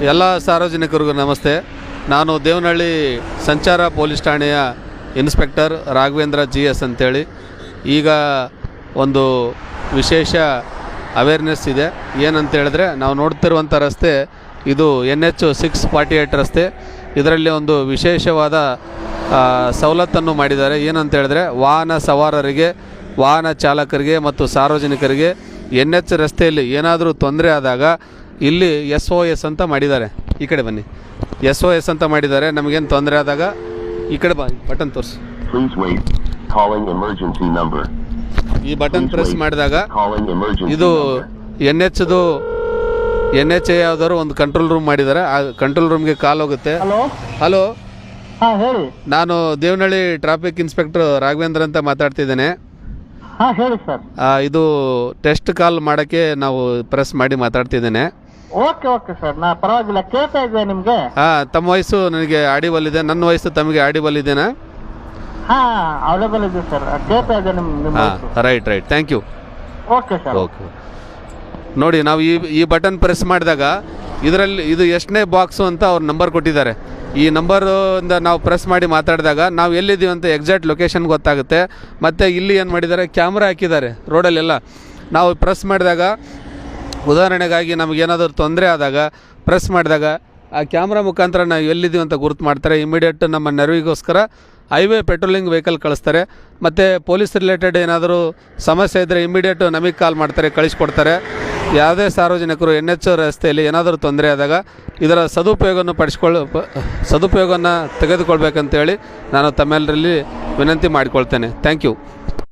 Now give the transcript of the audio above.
ಎಲ್ಲ ಸಾರ್ವಜನಿಕರಿಗೂ ನಮಸ್ತೆ. ನಾನು ದೇವನಹಳ್ಳಿ ಸಂಚಾರ ಪೊಲೀಸ್ ಠಾಣೆಯ ಇನ್ಸ್ಪೆಕ್ಟರ್ ರಾಘವೇಂದ್ರ GS ಅಂತೇಳಿ. ಈಗ ಒಂದು ವಿಶೇಷ ಅವೇರ್ನೆಸ್ ಇದೆ. ಏನಂತ ಹೇಳಿದ್ರೆ, ನಾವು ನೋಡ್ತಿರುವಂಥ ರಸ್ತೆ ಇದು NH 648 ರಸ್ತೆ. ಇದರಲ್ಲಿ ಒಂದು ವಿಶೇಷವಾದ ಸವಲತ್ತನ್ನು ಮಾಡಿದ್ದಾರೆ. ಏನಂತ ಹೇಳಿದ್ರೆ, ವಾಹನ ಸವಾರರಿಗೆ, ವಾಹನ ಚಾಲಕರಿಗೆ ಮತ್ತು ಸಾರ್ವಜನಿಕರಿಗೆ NH ರಸ್ತೆಯಲ್ಲಿ ಏನಾದರೂ ತೊಂದರೆ ಆದಾಗ ಇಲ್ಲಿ SOS ಅಂತ ಮಾಡಿದ್ದಾರೆ. ಈ ಕಡೆ ಬನ್ನಿ, SOS ಅಂತ ಮಾಡಿದ್ದಾರೆ. ನಮಗೇನು ತೊಂದರೆ ಆದಾಗ ಈ ಕಡೆ ಬಟನ್ ತೋರಿಸಿ. ಈ ಬಟನ್ ಪ್ರೆಸ್ ಮಾಡಿದಾಗ ಇದು NH ಯಾವ್ದಾದ್ರು ಒಂದು ಕಂಟ್ರೋಲ್ ರೂಮ್ ಮಾಡಿದ್ದಾರೆ. ಆ ಕಂಟ್ರೋಲ್ ರೂಮ್ಗೆ ಕಾಲ್ ಹೋಗುತ್ತೆ. ಹಲೋ, ಹೇಳಿ. ನಾನು ದೇವನಹಳ್ಳಿ ಟ್ರಾಫಿಕ್ ಇನ್ಸ್ಪೆಕ್ಟರ್ ರಾಘವೇಂದ್ರ ಅಂತ ಮಾತಾಡ್ತಿದ್ದೇನೆ. ಹೇಳಿ ಸರ್. ಇದು ಟೆಸ್ಟ್ ಕಾಲ್ ಮಾಡೋಕ್ಕೆ ನಾವು ಪ್ರೆಸ್ ಮಾಡಿ ಮಾತಾಡ್ತಿದ್ದೇನೆ. ಓಕೆ ಸರ್, ನಾ ಪರವಾಗಿಲ್ಲ, ಕೇಳ್ತಾ ಇದ್ದೆ ನಿಮ್ಗೆ. ತಮ್ಮ ವಯಸ್ಸು ನನಗೆ ಆಡಿಬಲ್ ಇದೆ, ನನ್ನ ವಯಸ್ಸು ತಮಗೆ ಆಡಿಬಲ್ ಇದೆನಾ? ಅವೈಲೇಬಲ್ ಇದೆ ಸರ್, ಕೇಳ್ತಾ ಇದ್ದೆ ನಿಮ್ಮ right, thank you. Okay sir. Okay, ನೋಡಿ, ನಾವು ಈ ಬಟನ್ ಪ್ರೆಸ್ ಮಾಡಿದಾಗ ಇದರಲ್ಲಿ ಇದು ಎಷ್ಟನೇ ಬಾಕ್ಸು ಅಂತ ಅವ್ರ ನಂಬರ್ ಕೊಟ್ಟಿದ್ದಾರೆ. ಈ ನಂಬರಿಂದ ನಾವು ಪ್ರೆಸ್ ಮಾಡಿ ಮಾತಾಡಿದಾಗ ನಾವು ಎಲ್ಲಿದ್ದೀವಿ ಅಂತ ಎಕ್ಸಾಕ್ಟ್ ಲೊಕೇಶನ್ ಗೊತ್ತಾಗುತ್ತೆ. ಮತ್ತು ಇಲ್ಲಿ ಏನು ಮಾಡಿದ್ದಾರೆ, ಕ್ಯಾಮ್ರಾ ಹಾಕಿದ್ದಾರೆ ರೋಡಲ್ಲೆಲ್ಲ. ನಾವು ಪ್ರೆಸ್ ಮಾಡಿದಾಗ, ಉದಾಹರಣೆಗಾಗಿ ನಮಗೇನಾದರೂ ತೊಂದರೆ ಆದಾಗ ಪ್ರೆಸ್ ಮಾಡಿದಾಗ ಆ ಕ್ಯಾಮ್ರಾ ಮುಖಾಂತರ ನಾವು ಎಲ್ಲಿದ್ದೀವಿ ಅಂತ ಗುರುತು ಮಾಡ್ತಾರೆ. ಇಮಿಡಿಯೇಟ್ ನಮ್ಮ ನೆರವಿಗೋಸ್ಕರ ಹೈವೇ ಪೆಟ್ರೋಲಿಂಗ್ ವೆಹಿಕಲ್ ಕಳಿಸ್ತಾರೆ. ಮತ್ತು ಪೊಲೀಸ್ ರಿಲೇಟೆಡ್ ಏನಾದರೂ ಸಮಸ್ಯೆ ಇದ್ದರೆ ಇಮಿಡಿಯೇಟ್ ನಮಗೆ ಕಾಲ್ ಮಾಡ್ತಾರೆ, ಕಳಿಸ್ಕೊಡ್ತಾರೆ. ಯಾವುದೇ ಸಾರ್ವಜನಿಕರು NH ರಸ್ತೆಯಲ್ಲಿ ಏನಾದರೂ ತೊಂದರೆ ಆದಾಗ ಇದರ ಸದುಪಯೋಗವನ್ನು ತೆಗೆದುಕೊಳ್ಬೇಕಂತೇಳಿ ನಾನು ತಮ್ಮೆಲ್ಲರಲ್ಲಿ ವಿನಂತಿ ಮಾಡಿಕೊಳ್ತೇನೆ. Thank you.